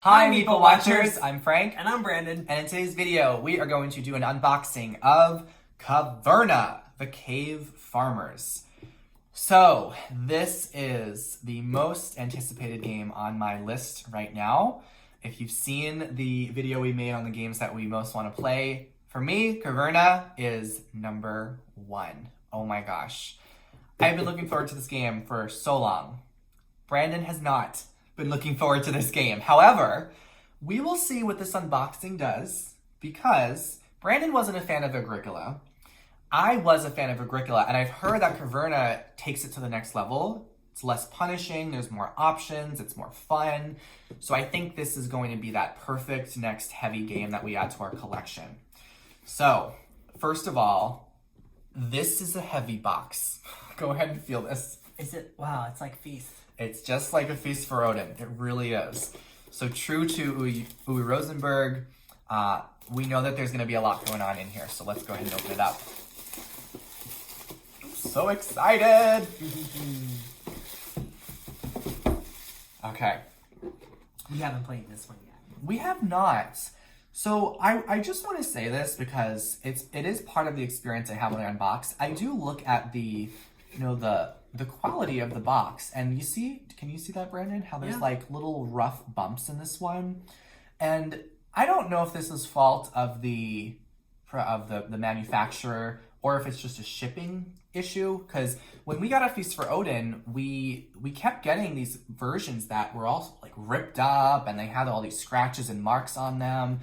Hi Meeple Watchers, I'm Frank. And I'm Brandon. And in today's video, we are going to do an unboxing of Caverna, the Cave Farmers. So, this is the most anticipated game on my list right now. If you've seen the video we made on the games that we most want to play, for me, Caverna is number one. Oh my gosh. I've been looking forward to this game for so long. Brandon has not been looking forward to this game. However, we will see what this unboxing does because Brandon wasn't a fan of Agricola. I was a fan of Agricola, and I've heard that Caverna takes it to the next level. It's less punishing, there's more options, it's more fun. So I think this is going to be that perfect next heavy game that we add to our collection. So, first of all, this is a heavy box. Go ahead and feel this. Is it? Wow, it's like Feast. It's just like a feast for Odin. It really is. So true to Uwe Rosenberg, we know that there's going to be a lot going on in here. So let's go ahead and open it up. I'm so excited. Okay. We haven't played this one yet. We have not. So I just want to say this because it is part of the experience I have when I unbox. I do look at the quality of the box, and can you see that, Brandon? How there's like little rough bumps in this one, and I don't know if this is fault of the manufacturer or if it's just a shipping issue. Because when we got a Feast for Odin, we kept getting these versions that were all like ripped up, and they had all these scratches and marks on them.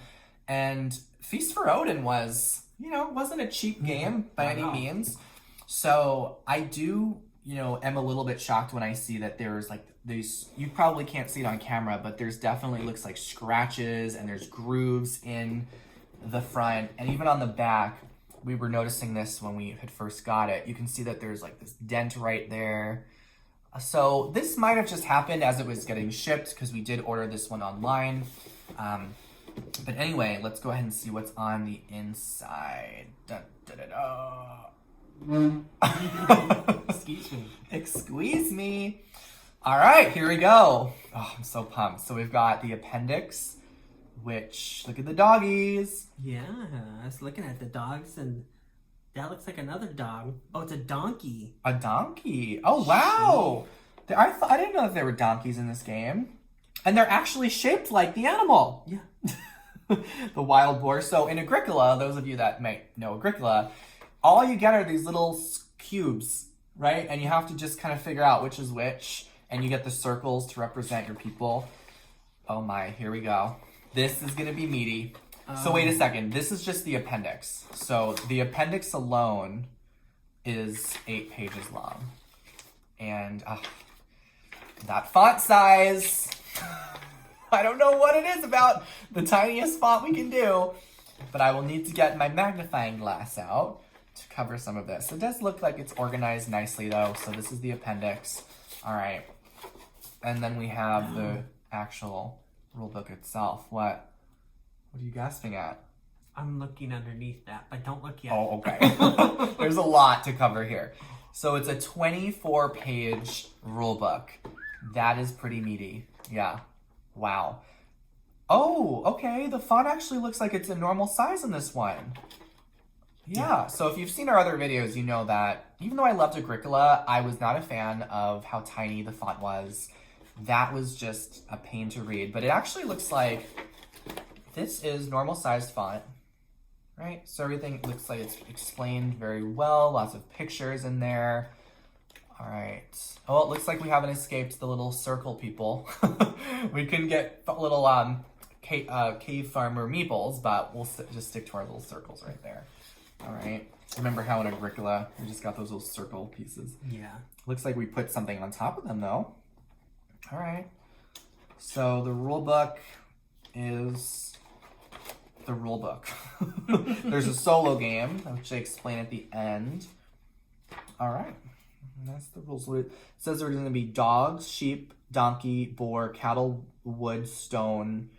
And Feast for Odin wasn't a cheap game by any means. So I do, am a little bit shocked when I see that there's like these, you probably can't see it on camera, but there's definitely looks like scratches and there's grooves in the front. And even on the back, we were noticing this when we had first got it. You can see that there's like this dent right there. So this might have just happened as it was getting shipped because we did order this one online. But anyway, let's go ahead and see what's on the inside. Da, da, da, da. Excuse me. Excuse me. All right, here we go. Oh, I'm so pumped. So we've got the appendix, which, look at the doggies. Yeah, I was looking at the dogs, and that looks like another dog. Oh, it's a donkey. A donkey. Oh, wow. I didn't know that there were donkeys in this game. And they're actually shaped like the animal. Yeah. The wild boar. So in Agricola, those of you that might know Agricola, all you get are these little cubes, right? And you have to just kind of figure out which is which. And you get the circles to represent your people. Oh my, here we go. This is going to be meaty. So wait a second. This is just the appendix. So the appendix alone is 8 pages long. And that font size, I don't know what it is about the tiniest font we can do, but I will need to get my magnifying glass out to cover some of this. It does look like it's organized nicely though, so this is the appendix. All right. And then we have the actual rulebook itself. What are you gasping at? I'm looking underneath that, but don't look yet. Oh, okay. There's a lot to cover here. So it's a 24-page rulebook. That is pretty meaty. Yeah. Wow. Oh, okay. The font actually looks like it's a normal size in this one. Yeah. So if you've seen our other videos, you know that even though I loved Agricola, I was not a fan of how tiny the font was. That was just a pain to read. But it actually looks like this is normal sized font, right? So everything looks like it's explained very well. Lots of pictures in there. All right. Oh, it looks like we haven't escaped the little circle people. We couldn't get little cave farmer meeples, but we'll just stick to our little circles right there. All right. Remember how in Agricola, we just got those little circle pieces. Yeah. Looks like we put something on top of them, though. All right. So the rule book is the rule book. There's a solo game, which they explain at the end. All right. And that's the rules. It says there's going to be dogs, sheep, donkey, boar, cattle, wood, stone,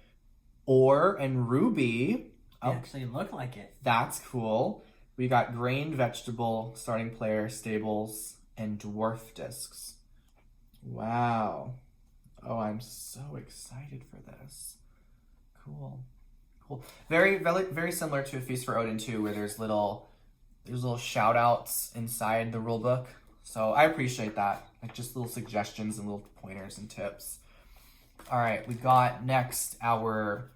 ore, and ruby. They actually look like it. That's cool. We got grain, vegetable, starting player, stables, and dwarf discs. Wow. Oh, I'm so excited for this. cool. Cool. Very, very, very similar to A Feast for Odin too, where there's little shout outs inside the rule book. So I appreciate that. Like just little suggestions and little pointers and tips. All right, we got next our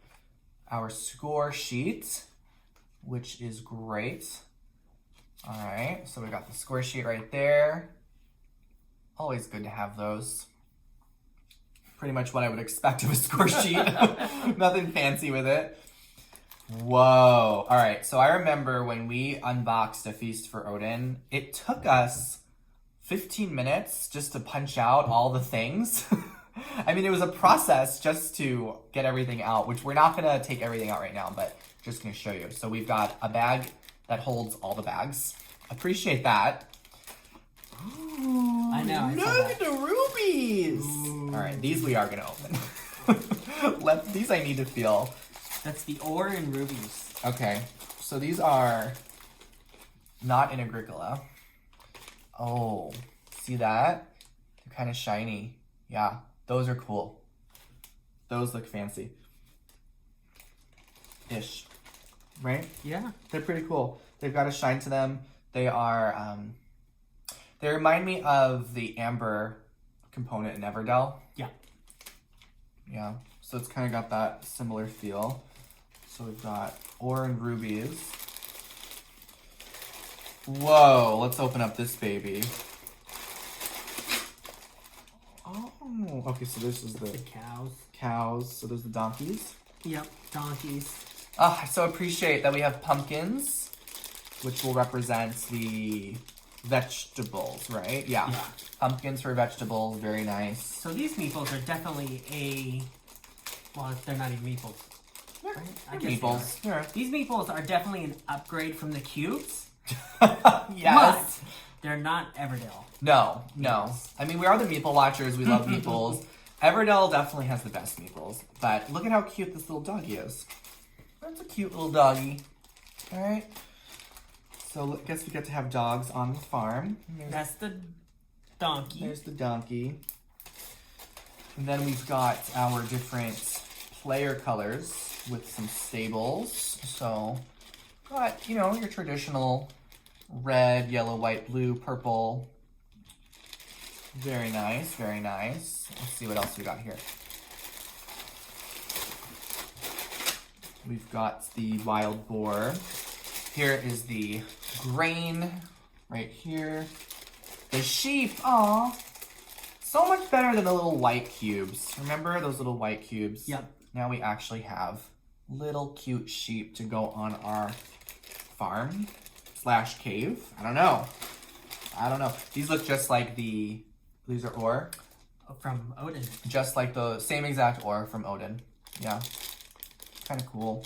score sheet, which is great. All right, so we got the score sheet right there. Always good to have those. Pretty much what I would expect of a score sheet. Nothing fancy with it. Whoa. All right, so I remember when we unboxed A Feast for Odin, it took us 15 minutes just to punch out all the things. I mean, it was a process just to get everything out, which we're not going to take everything out right now, but just going to show you. So we've got a bag that holds all the bags. Appreciate that. Ooh, I know. Look at the rubies. Ooh. All right, these we are going to open. These I need to feel. That's the ore and rubies. Okay, so these are not in Agricola. Oh, see that? They're kind of shiny. Yeah, those are cool. Those look fancy. Ish. Right? Yeah. They're pretty cool. They've got a shine to them. They are, they remind me of the amber component in Everdell. Yeah. Yeah, so it's kind of got that similar feel. So we've got ore and rubies. Whoa, let's open up this baby. Oh, okay, so this is the cows. Cows, so there's the donkeys. Yep, donkeys. I so appreciate that we have pumpkins, which will represent the vegetables, right? Yeah. Pumpkins for vegetables, very nice. So these meeples are definitely well, they're not even meeples. Right? I They're guess meeples. they are. These meeples are definitely an upgrade from the cubes. Yes. But they're not Everdell. No. Yes. I mean, we are the meeple watchers. We love meeples. Everdell definitely has the best meeples. But look at how cute this little doggy is. That's a cute little doggy. All right. So I guess we get to have dogs on the farm. That's the donkey. There's the donkey. And then we've got our different player colors with some stables. So, got, you know, your traditional red, yellow, white, blue, purple. Very nice, very nice. Let's see what else we got here. We've got the wild boar. Here is the grain right here. The sheep, aw. So much better than the little white cubes. Remember those little white cubes? Yep. Now we actually have little cute sheep to go on our farm / cave. I don't know. These look just like these are ore. From Odin. Just like the same exact ore from Odin. Yeah. Kind of cool.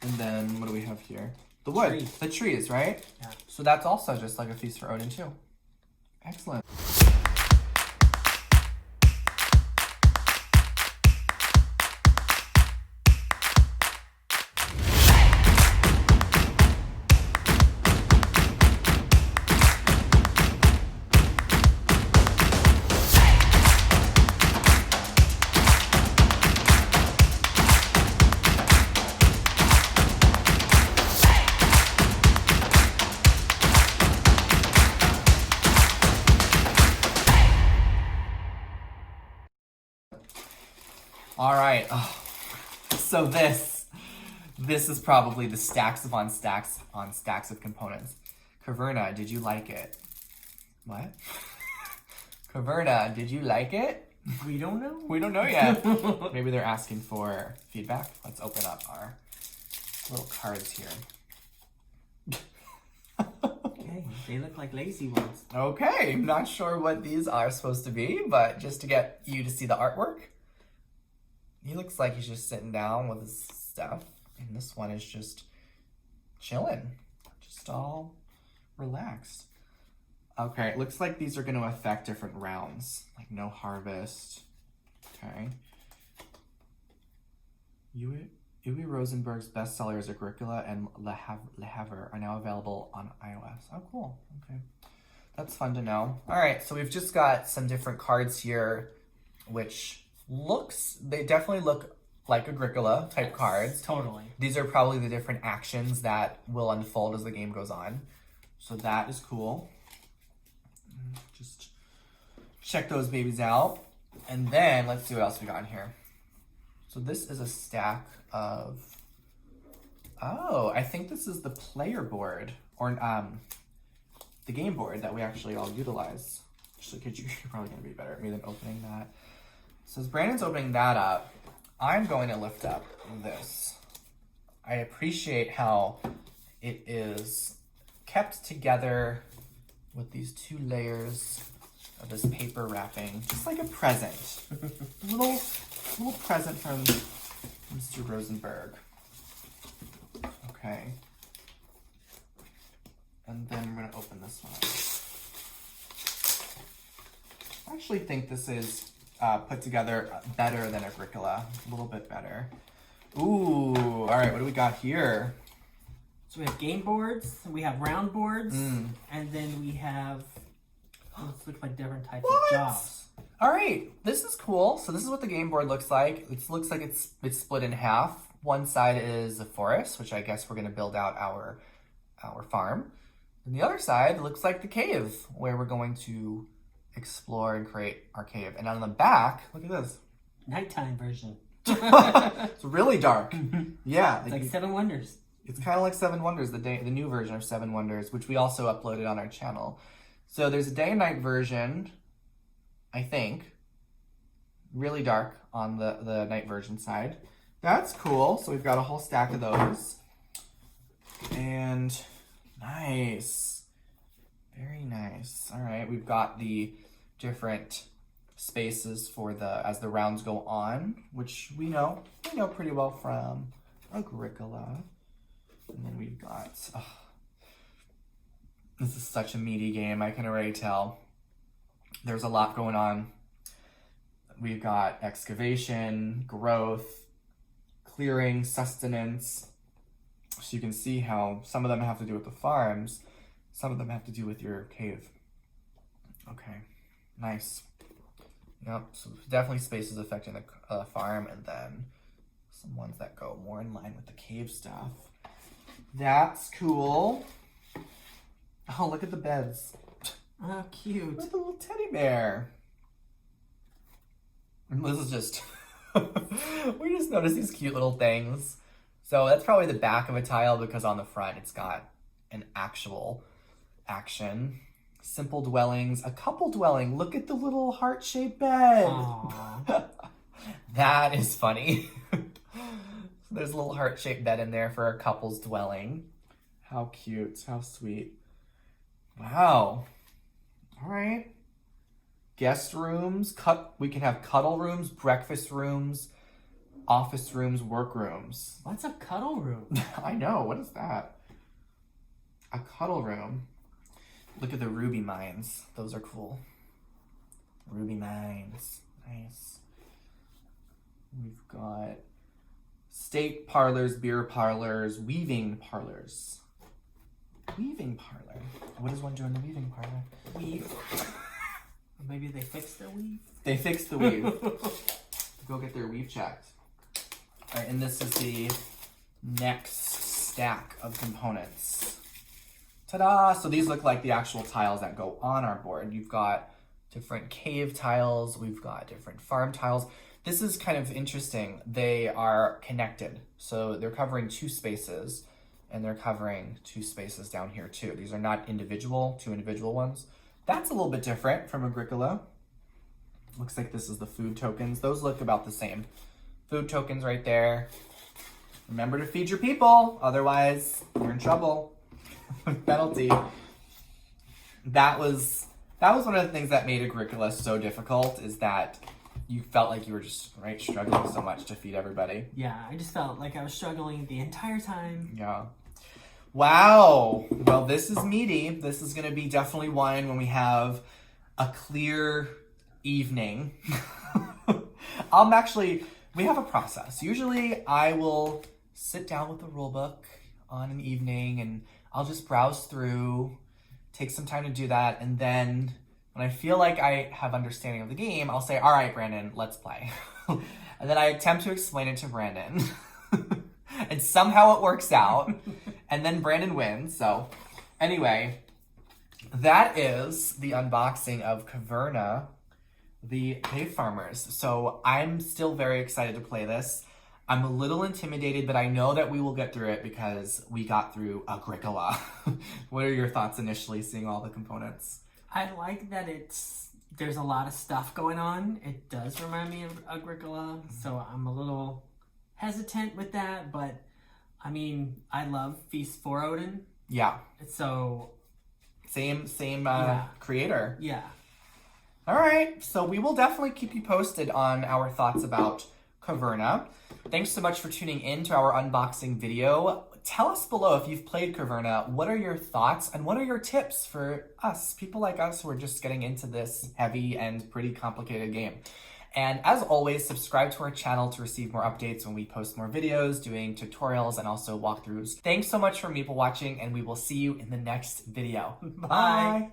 And then what do we have here? The wood. Trees. The trees, right? Yeah. So that's also just like A Feast for Odin too. Excellent. All right. Oh. So this is probably the stacks on stacks of components. Caverna, did you like it? What? Caverna, did you like it? We don't know. We don't know yet. Maybe they're asking for feedback. Let's open up our little cards here. Okay, they look like lazy ones. Okay, I'm not sure what these are supposed to be, but just to get you to see the artwork. He looks like he's just sitting down with his stuff, and this one is just chilling, just all relaxed. Okay, it looks like these are going to affect different rounds, like no harvest. Okay. Uwe Rosenberg's bestsellers Agricola and Le Havre are now available on iOS. Oh, cool. Okay. That's fun to know. All right, so we've just got some different cards here, which they definitely look like Agricola type cards. Totally. These are probably the different actions that will unfold as the game goes on. So that is cool. Just check those babies out. And then let's see what else we got in here. So this is a stack of, oh, I think this is the player board, or the game board that we actually all utilize. Actually, you're probably gonna be better at me than opening that. So as Brandon's opening that up, I'm going to lift up this. I appreciate how it is kept together with these 2 layers of this paper wrapping, just like a present. a little present from Mr. Rosenberg. Okay. And then we're gonna open this one up. I actually think this is put together better than Agricola, a little bit better. Ooh, all right, what do we got here? So we have game boards, we have round boards, and then we have, this looks like different types of jobs. All right, this is cool. So this is what the game board looks like. It looks like it's split in half. One side is a forest, which I guess we're gonna build out our farm. And the other side looks like the cave, where we're going to explore and create our cave. And on the back, look at this. Nighttime version. It's really dark. Yeah. It's like 7 Wonders. It's kind of like 7 Wonders, the new version of 7 Wonders, which we also uploaded on our channel. So there's a day and night version, I think. Really dark on the night version side. That's cool. So we've got a whole stack of those. And nice. Very nice. All right, we've got the different spaces for as the rounds go on, which we know pretty well from Agricola. And then we've got, this is such a meaty game, I can already tell. There's a lot going on. We've got excavation, growth, clearing, sustenance. So you can see how some of them have to do with the farms, some of them have to do with your cave. Okay, nice. Yep, so definitely spaces affecting the farm, and then some ones that go more in line with the cave stuff. That's cool. Oh, look at the beds. Oh, cute. With a little teddy bear. And this is just, we just noticed these cute little things. So that's probably the back of a tile, because on the front it's got an actual action. Simple dwellings, a couple dwelling. Look at the little heart-shaped bed. That is funny. There's a little heart-shaped bed in there for a couple's dwelling. How cute, how sweet. Wow. All right. Guest rooms, we can have cuddle rooms, breakfast rooms, office rooms, work rooms. What's a cuddle room? I know, what is that? A cuddle room. Look at the ruby mines. Those are cool. Ruby mines. Nice. We've got steak parlors, beer parlors, weaving parlors. Weaving parlor. What does one do in the weaving parlor? Weave. Maybe they fixed their weave? They fixed the weave. Go get their weave checked. All right, and this is the next stack of components. Ta-da! So these look like the actual tiles that go on our board. You've got different cave tiles. We've got different farm tiles. This is kind of interesting. They are connected. So they're covering 2 spaces, and they're covering 2 spaces down here too. These are not two individual ones. That's a little bit different from Agricola. Looks like this is the food tokens. Those look about the same. Food tokens right there. Remember to feed your people, otherwise you're in trouble. Penalty. That was one of the things that made Agricola so difficult, is that you felt like you were just struggling so much to feed everybody. Yeah, I just felt like I was struggling the entire time. Yeah. Wow. Well, this is meaty. This is going to be definitely one when we have a clear evening. We have a process. Usually I will sit down with the rulebook on an evening, and I'll just browse through, take some time to do that, and then when I feel like I have understanding of the game, I'll say, all right, Brandon, let's play. And then I attempt to explain it to Brandon. And somehow it works out. And then Brandon wins. So anyway, that is the unboxing of Caverna, the Cave Farmers. So I'm still very excited to play this. I'm a little intimidated, but I know that we will get through it because we got through Agricola. What are your thoughts initially seeing all the components? I like that there's a lot of stuff going on. It does remind me of Agricola, so I'm a little hesitant with that, but I mean, I love Feast for Odin. Yeah. So Same Yeah. creator. yeah. All right, so we will definitely keep you posted on our thoughts about Caverna. Thanks so much for tuning in to our unboxing video. Tell us below if you've played Caverna. What are your thoughts and what are your tips for us, people like us who are just getting into this heavy and pretty complicated game? And as always, subscribe to our channel to receive more updates when we post more videos, doing tutorials and also walkthroughs. Thanks so much for people watching, and we will see you in the next video. Bye.